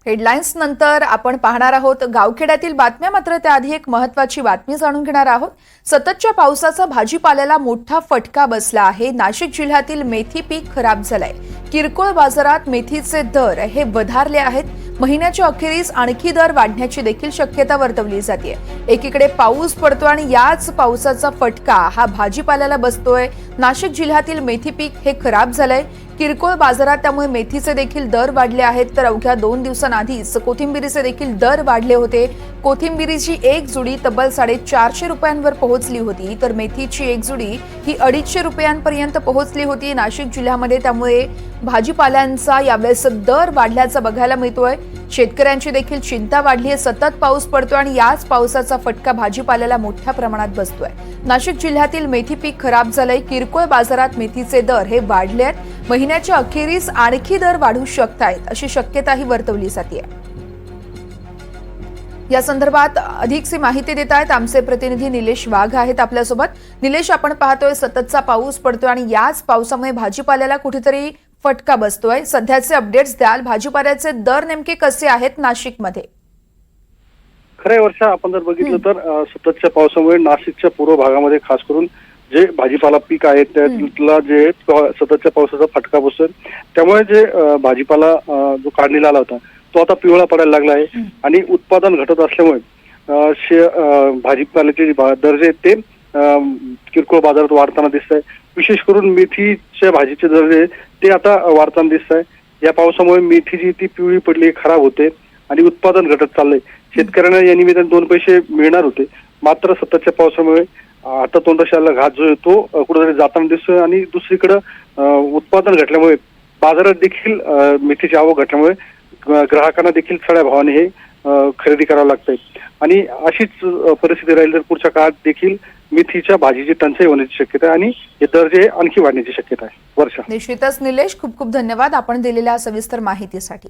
Headlines नंतर आपण पाहणार आहोत गावखेड्यातील बातम्या. मात्र त्याआधी एक महत्त्वाची बातमी जाणून घेणार आहोत. सततच्या पावसाचा भाजीपाल्याला मोठा फटका बसला आहे. नाशिक जिल्ह्यातील मेथी पीक खराब झालंय. किरकोळ बाजारात मेथीचे दर हे वधारले आहेत. महिन्याच्या अखेरीस आणखी दर वाढण्याची देखील शक्यता वर्तवली जाते. एकीकडे पाऊस पडतो आणि याच पावसाचा फटका हा भाजीपाल्याला बसतोय. नाशिक जिल्ह्यातील मेथी पीक हे खराब झालंय. किरकोळ बाजारात त्यामुळे मेथीचे देखील दर वाढले आहेत. तर अवघ्या 2 दिवसांआधीच कोथिंबिरीचे देखील दर वाढले होते. कोथिंबिरीची एक जुडी तब्बल 450 रुपयांवर पोहोचली होती, तर मेथीची एक जुडी ही 250 रुपयांपर्यंत पोहोचली होती नाशिक जिल्ह्यामध्ये. त्यामुळे भाजीपाल्यांचा यावेळेस दर वाढल्याचा बघायला मिळतोय. शेतकऱ्यांची देखील चिंता वाढली आहे. सतत पाऊस पडतोय आणि याच पावसाचा फटका भाजीपाल्याला मोठ्या प्रमाणात बसतोय. नाशिक जिल्ह्यातील मेथी पीक खराब झालंय. किरकोळ बाजारात मेथीचे दर हे वाढले आहेत. महिन्याच्या अखेरीस आणखी दर वाढू शकतायत अशी शक्यताही वर्तवली जाते. या संदर्भात अधिकची माहिती देत आहेत आमचे प्रतिनिधी निलेश वाघ आहेत आपल्यासोबत. निलेश, आपण पाहतोय सततचा पाऊस पडतोय आणि याच पावसामुळे भाजीपाल्याला कुठेतरी फटका बसतोय. सध्याचे अपडेट्स द्याल? भाजीपाल्याचे दर नेमके कसे आहेत नाशिकमध्ये? खऱ्या वर्षा आपण जर बघितलं तर सततच्या पावसामुळे नाशिकच्या पूर्व भागामध्ये खास करून जे भाजीपाला पीक आहे त्याला जे सततच्या पावसाचा फटका बसतोय. त्यामुळे जे भाजीपाला जो काढणीला आला होता तो आता पिवळा पडायला लागला आहे आणि उत्पादन घटत असल्यामुळे भाजीपाल्याचे दर जे ते किरकोळ बाजारात वाढताना दिसत आहे. विशेष करून मेथीच्या भाजीचे दर जे ते आता वाढताना दिसत आहे. या पावसामुळे मेथी जी ती पिवळी पडली, खराब होते आणि उत्पादन घटत चाललंय. शेतकऱ्यांना या निमित्ताने 2 पैसे मिळणार होते, मात्र सततच्या पावसामुळे आता तोंडाशाला घात जो आहे तो कुठेतरी जाताना दिसतोय आणि दुसरीकडे उत्पादन घटल्यामुळे बाजारात देखील मेथीची आवक घटल्यामुळे ग्राहकांना देखील चढ्या भावाने हे खरेदी करावं लागतंय. आणि अशीच परिस्थिती राहील तर पुढच्या काळात देखील मेथीच्या भाजीची टंचाई होण्याची शक्यता आहे आणि हे दर जे आणखी वाढण्याची शक्यता आहे. वर्षा, निश्चितच निलेश, खूप खूप धन्यवाद आपण दिलेल्या सविस्तर माहितीसाठी.